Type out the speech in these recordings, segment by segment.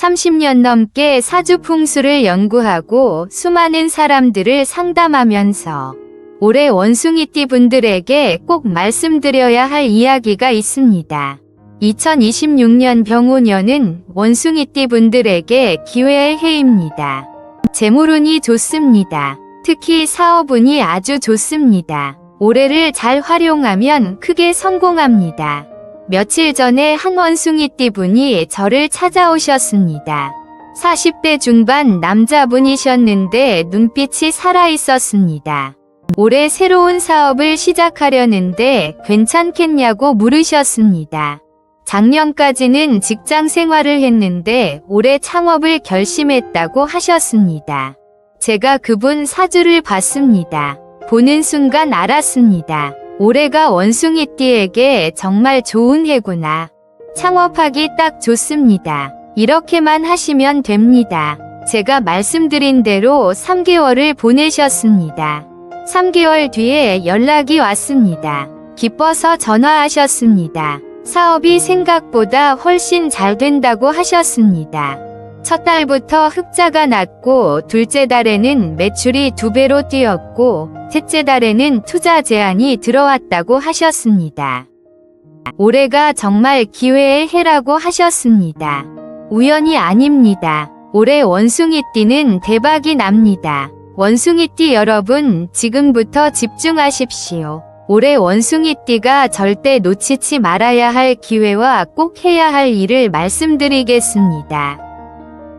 30년 넘게 사주 풍수를 연구하고 수많은 사람들을 상담하면서 올해 원숭이띠 분들에게 꼭 말씀드려야 할 이야기가 있습니다. 2026년 병오년은 원숭이띠 분들에게 기회의 해입니다. 재물운이 좋습니다. 특히 사업운이 아주 좋습니다. 올해를 잘 활용하면 크게 성공합니다. 며칠 전에 한 원숭이띠 분이 저를 찾아오셨습니다. 40대 중반 남자분이셨는데 눈빛이 살아있었습니다. 올해 새로운 사업을 시작하려는데 괜찮겠냐고 물으셨습니다. 작년까지는 직장 생활을 했는데 올해 창업을 결심했다고 하셨습니다. 제가 그분 사주를 봤습니다. 보는 순간 알았습니다. 올해가 원숭이띠에게 정말 좋은 해구나. 창업하기 딱 좋습니다. 이렇게만 하시면 됩니다. 제가 말씀드린 대로 3개월을 보내셨습니다. 3개월 뒤에 연락이 왔습니다. 기뻐서 전화하셨습니다. 사업이 생각보다 훨씬 잘 된다고 하셨습니다. 첫 달부터 흑자가 났고 둘째 달에는 매출이 2배로 뛰었고 셋째 달에는 투자 제안이 들어왔다고 하셨습니다. 올해가 정말 기회의 해라고 하셨습니다. 우연이 아닙니다. 올해 원숭이띠는 대박이 납니다. 원숭이띠 여러분, 지금부터 집중하십시오. 올해 원숭이띠가 절대 놓치지 말아야 할 기회와 꼭 해야 할 일을 말씀드리겠습니다.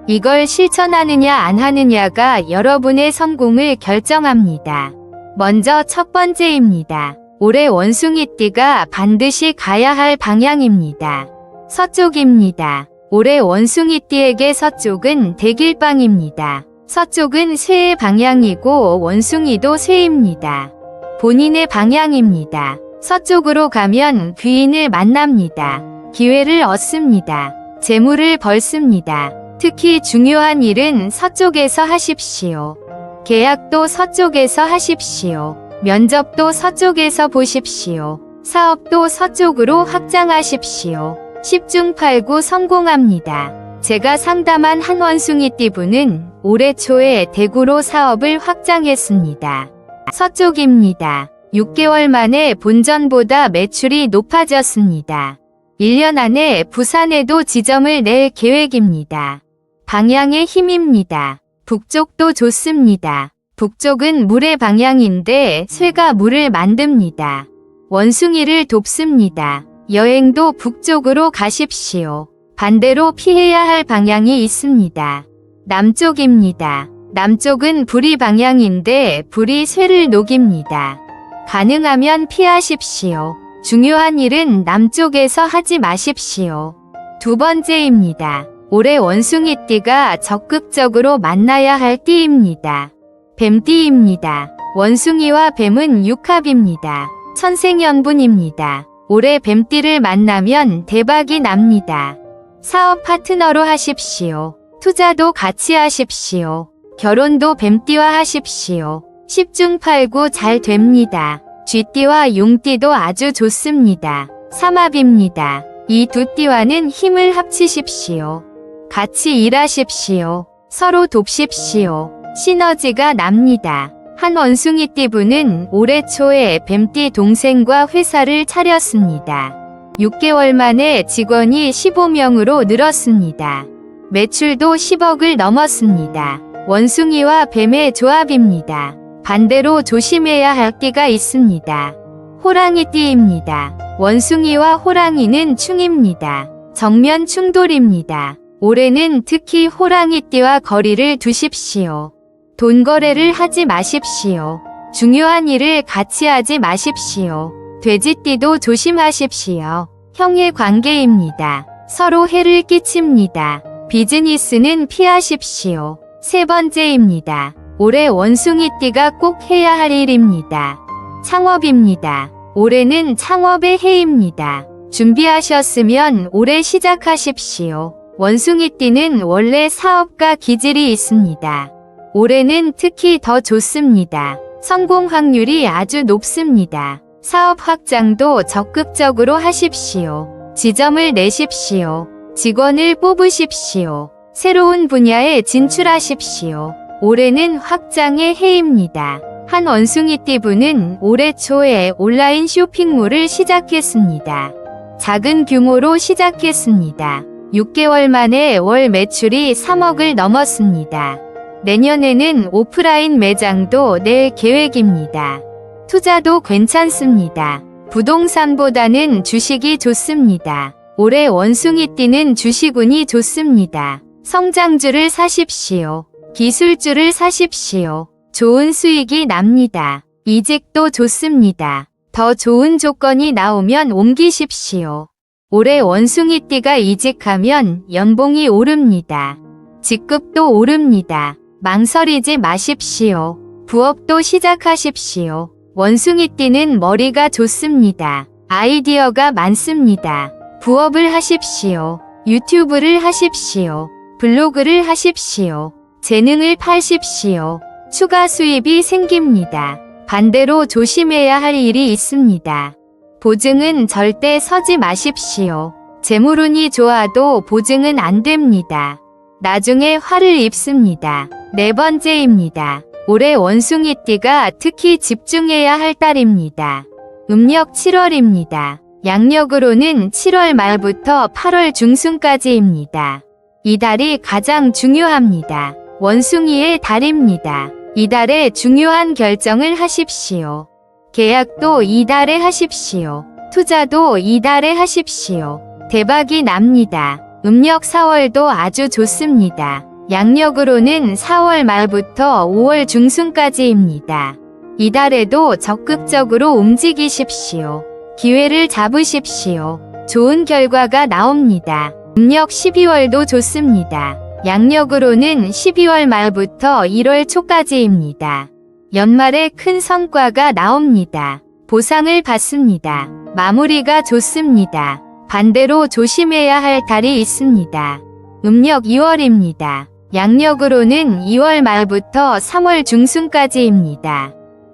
이걸 실천하느냐 안 하느냐가 여러분의 성공을 결정합니다. 먼저 첫 번째입니다. 올해 원숭이띠가 반드시 가야 할 방향입니다. 서쪽입니다. 올해 원숭이띠에게 서쪽은 대길방입니다. 서쪽은 쇠의 방향이고 원숭이도 쇠입니다. 본인의 방향입니다. 서쪽으로 가면 귀인을 만납니다. 기회를 얻습니다. 재물을 벌습니다. 특히 중요한 일은 서쪽에서 하십시오. 계약도 서쪽에서 하십시오. 면접도 서쪽에서 보십시오. 사업도 서쪽으로 확장하십시오. 10중 8구 성공합니다. 제가 상담한 한 원숭이띠 분은 올해 초에 대구로 사업을 확장했습니다. 서쪽입니다. 6개월 만에 본전보다 매출이 높아졌습니다. 1년 안에 부산에도 지점을 낼 계획입니다. 방향의 힘입니다. 북쪽도 좋습니다. 북쪽은 물의 방향인데 쇠가 물을 만듭니다. 원숭이를 돕습니다. 여행도 북쪽으로 가십시오. 반대로 피해야 할 방향이 있습니다. 남쪽입니다. 남쪽은 불이 방향인데 불이 쇠를 녹입니다. 가능하면 피하십시오. 중요한 일은 남쪽에서 하지 마십시오. 두 번째입니다. 올해 원숭이띠가 적극적으로 만나야 할 띠입니다. 뱀띠입니다. 원숭이와 뱀은 육합입니다. 천생연분입니다. 올해 뱀띠를 만나면 대박이 납니다. 사업 파트너로 하십시오. 투자도 같이 하십시오. 결혼도 뱀띠와 하십시오. 10중 8구 잘 됩니다. 쥐띠와 용띠도 아주 좋습니다. 삼합입니다. 이 두 띠와는 힘을 합치십시오. 같이 일하십시오. 서로 돕십시오. 시너지가 납니다. 한 원숭이띠 분은 올해 초에 뱀띠 동생과 회사를 차렸습니다. 6개월 만에 직원이 15명으로 늘었습니다. 매출도 10억을 넘었습니다. 원숭이와 뱀의 조합입니다. 반대로 조심해야 할 띠가 있습니다. 호랑이띠입니다. 원숭이와 호랑이는 충입니다. 정면 충돌입니다. 올해는 특히 호랑이띠와 거리를 두십시오. 돈 거래를 하지 마십시오. 중요한 일을 같이 하지 마십시오. 돼지띠도 조심하십시오. 형의 관계입니다. 서로 해를 끼칩니다. 비즈니스는 피하십시오. 세 번째입니다. 올해 원숭이띠가 꼭 해야 할 일입니다. 창업입니다. 올해는 창업의 해입니다. 준비하셨으면 올해 시작하십시오. 원숭이띠는 원래 사업가 기질이 있습니다. 올해는 특히 더 좋습니다. 성공 확률이 아주 높습니다. 사업 확장도 적극적으로 하십시오. 지점을 내십시오. 직원을 뽑으십시오. 새로운 분야에 진출하십시오. 올해는 확장의 해입니다. 한 원숭이띠분은 올해 초에 온라인 쇼핑몰을 시작했습니다. 작은 규모로 시작했습니다. 6개월 만에 월 매출이 3억을 넘었습니다. 내년에는 오프라인 매장도 낼 계획입니다. 투자도 괜찮습니다. 부동산보다는 주식이 좋습니다. 올해 원숭이띠는 주식운이 좋습니다. 성장주를 사십시오. 기술주를 사십시오. 좋은 수익이 납니다. 이직도 좋습니다. 더 좋은 조건이 나오면 옮기십시오. 올해 원숭이띠가 이직하면 연봉이 오릅니다. 직급도 오릅니다. 망설이지 마십시오. 부업도 시작하십시오. 원숭이띠는 머리가 좋습니다. 아이디어가 많습니다. 부업을 하십시오. 유튜브를 하십시오. 블로그를 하십시오. 재능을 팔십시오. 추가 수입이 생깁니다. 반대로 조심해야 할 일이 있습니다. 보증은 절대 서지 마십시오. 재물운이 좋아도 보증은 안 됩니다. 나중에 화를 입습니다. 네 번째입니다. 올해 원숭이띠가 특히 집중해야 할 달입니다. 음력 7월입니다. 양력으로는 7월 말부터 8월 중순까지입니다. 이 달이 가장 중요합니다. 원숭이의 달입니다. 이 달에 중요한 결정을 하십시오. 계약도 이 달에 하십시오. 투자도 이 달에 하십시오. 대박이 납니다. 음력 4월도 아주 좋습니다. 양력으로는 4월 말부터 5월 중순까지입니다. 이 달에도 적극적으로 움직이십시오. 기회를 잡으십시오. 좋은 결과가 나옵니다. 음력 12월도 좋습니다. 양력으로는 12월 말부터 1월 초까지입니다. 연말에 큰 성과가 나옵니다. 보상을 받습니다. 마무리가 좋습니다. 반대로 조심해야 할 달이 있습니다. 음력 2월입니다. 양력으로는 2월 말부터 3월 중순까지입니다.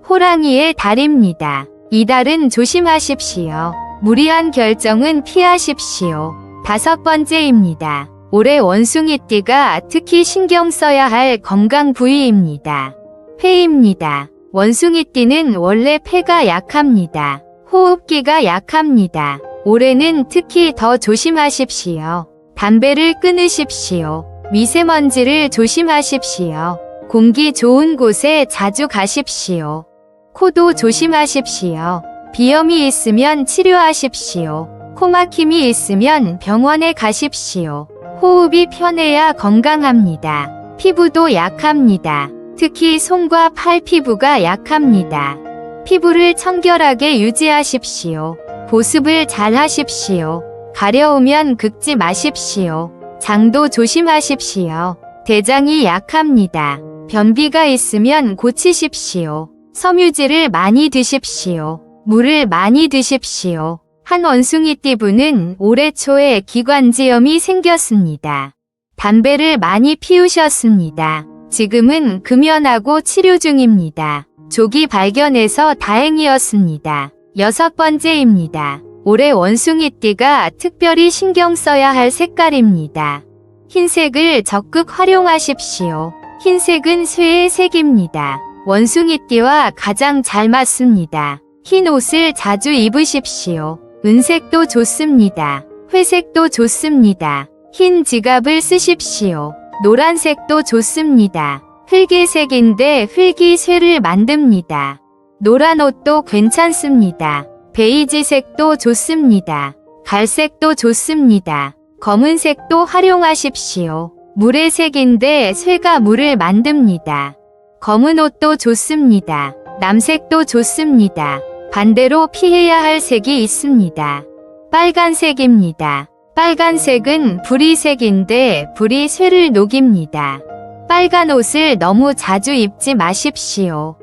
호랑이의 달입니다. 이 달은 조심하십시오. 무리한 결정은 피하십시오. 다섯 번째입니다. 올해 원숭이띠가 특히 신경 써야 할 건강 부위입니다. 폐입니다. 원숭이띠는 원래 폐가 약합니다. 호흡기가 약합니다. 올해는 특히 더 조심하십시오. 담배를 끊으십시오. 미세먼지를 조심하십시오. 공기 좋은 곳에 자주 가십시오. 코도 조심하십시오. 비염이 있으면 치료하십시오. 코막힘이 있으면 병원에 가십시오. 호흡이 편해야 건강합니다. 피부도 약합니다. 특히 손과 팔 피부가 약합니다. 피부를 청결하게 유지하십시오. 보습을 잘 하십시오. 가려우면 긁지 마십시오. 장도 조심하십시오. 대장이 약합니다. 변비가 있으면 고치십시오. 섬유질을 많이 드십시오. 물을 많이 드십시오. 한 원숭이띠분은 올해 초에 기관지염이 생겼습니다. 담배를 많이 피우셨습니다. 지금은 금연하고 치료 중입니다. 조기 발견해서 다행이었습니다. 여섯 번째입니다. 올해 원숭이띠가 특별히 신경 써야 할 색깔입니다. 흰색을 적극 활용하십시오. 흰색은 쇠의 색입니다. 원숭이띠와 가장 잘 맞습니다. 흰 옷을 자주 입으십시오. 은색도 좋습니다. 회색도 좋습니다. 흰 지갑을 쓰십시오. 노란색도 좋습니다. 흙의색인데 흙이 쇠를 만듭니다. 노란 옷도 괜찮습니다. 베이지색도 좋습니다. 갈색도 좋습니다. 검은색도 활용하십시오. 물의 색인데 쇠가 물을 만듭니다. 검은 옷도 좋습니다. 남색도 좋습니다. 반대로 피해야 할 색이 있습니다. 빨간색입니다. 빨간색은 불이 색인데 불이 쇠를 녹입니다. 빨간 옷을 너무 자주 입지 마십시오.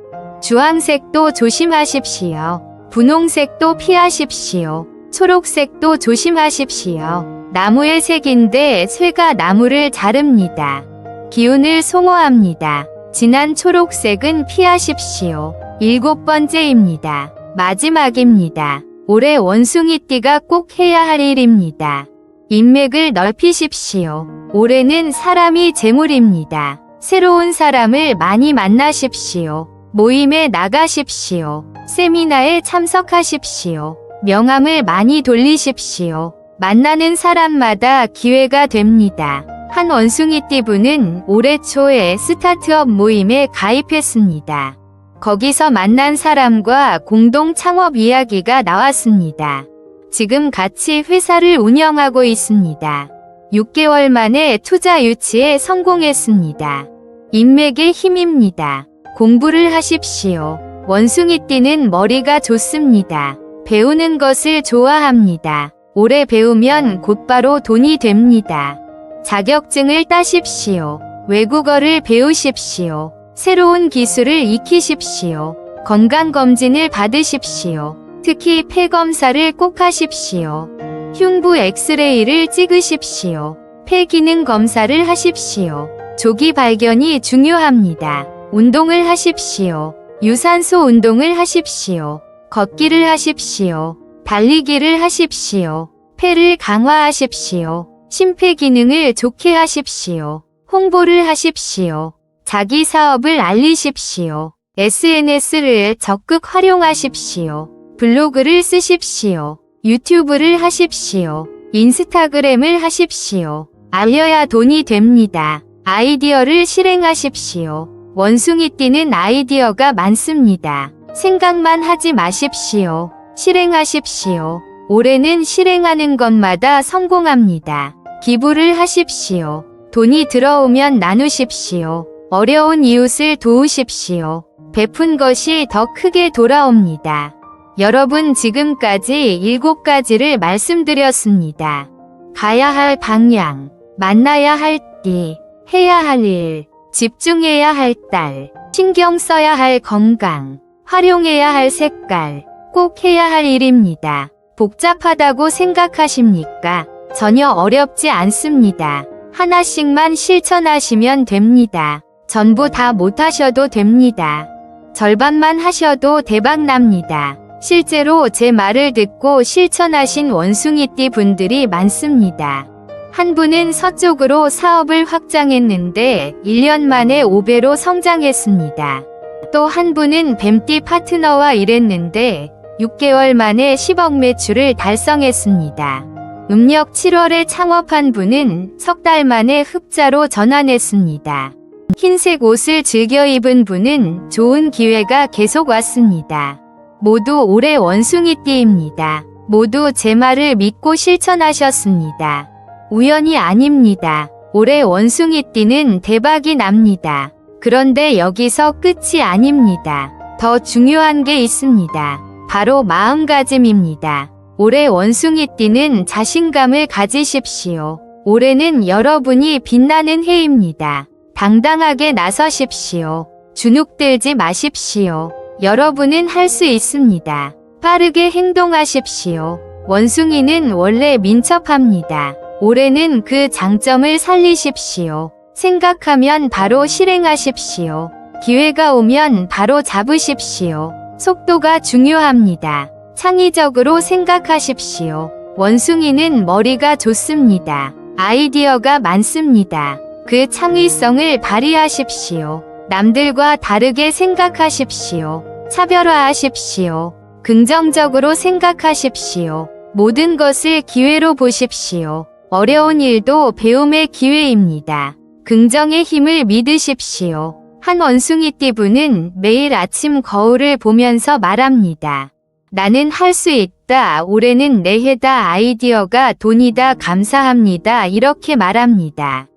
주황색도 조심하십시오. 분홍색도 피하십시오. 초록색도 조심하십시오. 나무의 색인데 쇠가 나무를 자릅니다. 기운을 송어합니다. 진한 초록색은 피하십시오. 일곱 번째입니다. 마지막입니다. 올해 원숭이띠가 꼭 해야 할 일입니다. 인맥을 넓히십시오. 올해는 사람이 재물입니다. 새로운 사람을 많이 만나십시오. 모임에 나가십시오. 세미나에 참석하십시오. 명함을 많이 돌리십시오. 만나는 사람마다 기회가 됩니다. 한 원숭이띠분은 올해 초에 스타트업 모임에 가입했습니다. 거기서 만난 사람과 공동 창업 이야기가 나왔습니다. 지금 같이 회사를 운영하고 있습니다. 6개월 만에 투자 유치에 성공했습니다. 인맥의 힘입니다. 공부를 하십시오. 원숭이띠는 머리가 좋습니다. 배우는 것을 좋아합니다. 오래 배우면 곧바로 돈이 됩니다. 자격증을 따십시오. 외국어를 배우십시오. 새로운 기술을 익히십시오. 건강검진을 받으십시오. 특히 폐 검사를 꼭 하십시오. 흉부 엑스레이를 찍으십시오. 폐 기능 검사를 하십시오. 조기 발견이 중요합니다. 운동을 하십시오. 유산소 운동을 하십시오. 걷기를 하십시오. 달리기를 하십시오. 폐를 강화하십시오. 심폐 기능을 좋게 하십시오. 홍보를 하십시오. 자기 사업을 알리십시오. SNS를 적극 활용하십시오. 블로그를 쓰십시오. 유튜브를 하십시오. 인스타그램을 하십시오. 알려야 돈이 됩니다. 아이디어를 실행하십시오. 원숭이띠는 아이디어가 많습니다. 생각만 하지 마십시오. 실행하십시오. 올해는 실행하는 것마다 성공합니다. 기부를 하십시오. 돈이 들어오면 나누십시오. 어려운 이웃을 도우십시오. 베푼 것이 더 크게 돌아옵니다. 여러분, 지금까지 7가지를 말씀드렸습니다. 가야 할 방향, 만나야 할 띠, 해야 할 일, 집중해야 할 달, 신경 써야 할 건강, 활용해야 할 색깔, 꼭 해야 할 일입니다. 복잡하다고 생각하십니까? 전혀 어렵지 않습니다. 하나씩만 실천하시면 됩니다. 전부 다 못하셔도 됩니다. 절반만 하셔도 대박납니다. 실제로 제 말을 듣고 실천하신 원숭이띠 분들이 많습니다. 한 분은 서쪽으로 사업을 확장했는데 1년 만에 5배로 성장했습니다. 또 한 분은 뱀띠 파트너와 일했는데 6개월 만에 10억 매출을 달성했습니다. 음력 7월에 창업한 분은 석 달 만에 흑자로 전환했습니다. 흰색 옷을 즐겨 입은 분은 좋은 기회가 계속 왔습니다. 모두 올해 원숭이띠입니다. 모두 제 말을 믿고 실천하셨습니다. 우연이 아닙니다. 올해 원숭이띠는 대박이 납니다. 그런데 여기서 끝이 아닙니다. 더 중요한 게 있습니다. 바로 마음가짐입니다. 올해 원숭이띠는 자신감을 가지십시오. 올해는 여러분이 빛나는 해입니다. 당당하게 나서십시오. 주눅들지 마십시오. 여러분은 할 수 있습니다. 빠르게 행동하십시오. 원숭이는 원래 민첩합니다. 올해는 그 장점을 살리십시오. 생각하면 바로 실행하십시오. 기회가 오면 바로 잡으십시오. 속도가 중요합니다. 창의적으로 생각하십시오. 원숭이는 머리가 좋습니다. 아이디어가 많습니다. 그 창의성을 발휘하십시오. 남들과 다르게 생각하십시오. 차별화하십시오. 긍정적으로 생각하십시오. 모든 것을 기회로 보십시오. 어려운 일도 배움의 기회입니다. 긍정의 힘을 믿으십시오. 한 원숭이띠분은 매일 아침 거울을 보면서 말합니다. 나는 할 수 있다. 올해는 내 해다. 아이디어가 돈이다. 감사합니다. 이렇게 말합니다.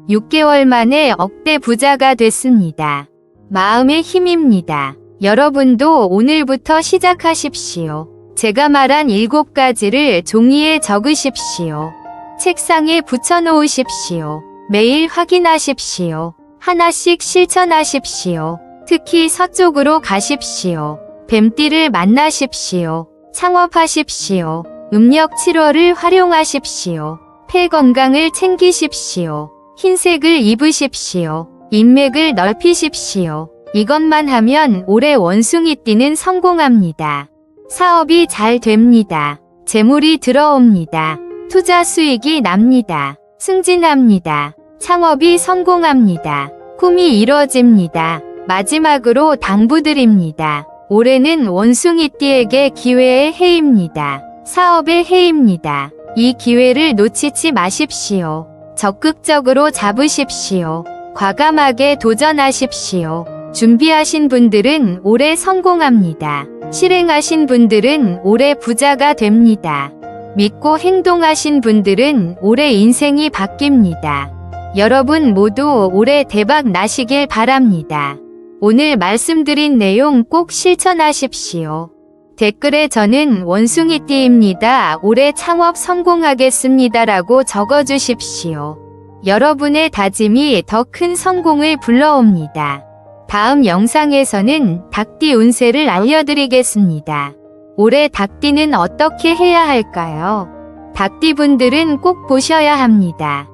6개월 만에 억대 부자가 됐습니다. 마음의 힘입니다. 여러분도 오늘부터 시작하십시오. 제가 말한 7가지를 종이에 적으십시오. 책상에 붙여놓으십시오. 매일 확인하십시오. 하나씩 실천하십시오. 특히 서쪽으로 가십시오. 뱀띠를 만나십시오. 창업하십시오. 음력 7월을 활용하십시오. 폐 건강을 챙기십시오. 흰색을 입으십시오. 인맥을 넓히십시오. 이것만 하면 올해 원숭이띠는 성공합니다. 사업이 잘 됩니다. 재물이 들어옵니다. 투자 수익이 납니다. 승진합니다. 창업이 성공합니다. 꿈이 이뤄집니다. 마지막으로 당부드립니다. 올해는 원숭이띠에게 기회의 해입니다. 사업의 해입니다. 이 기회를 놓치지 마십시오. 적극적으로 잡으십시오. 과감하게 도전하십시오. 준비하신 분들은 올해 성공합니다. 실행하신 분들은 올해 부자가 됩니다. 믿고 행동하신 분들은 올해 인생이 바뀝니다. 여러분 모두 올해 대박 나시길 바랍니다. 오늘 말씀드린 내용 꼭 실천하십시오. 댓글에 저는 원숭이띠입니다. 올해 창업 성공하겠습니다라고 적어주십시오. 여러분의 다짐이 더 큰 성공을 불러옵니다. 다음 영상에서는 닭띠 운세를 알려드리겠습니다. 올해 닭띠는 어떻게 해야 할까요? 닭띠분들은 꼭 보셔야 합니다.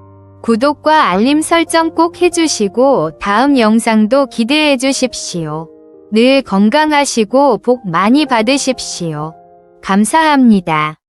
구독과 알림 설정 꼭 해주시고 다음 영상도 기대해 주십시오. 늘 건강하시고 복 많이 받으십시오. 감사합니다.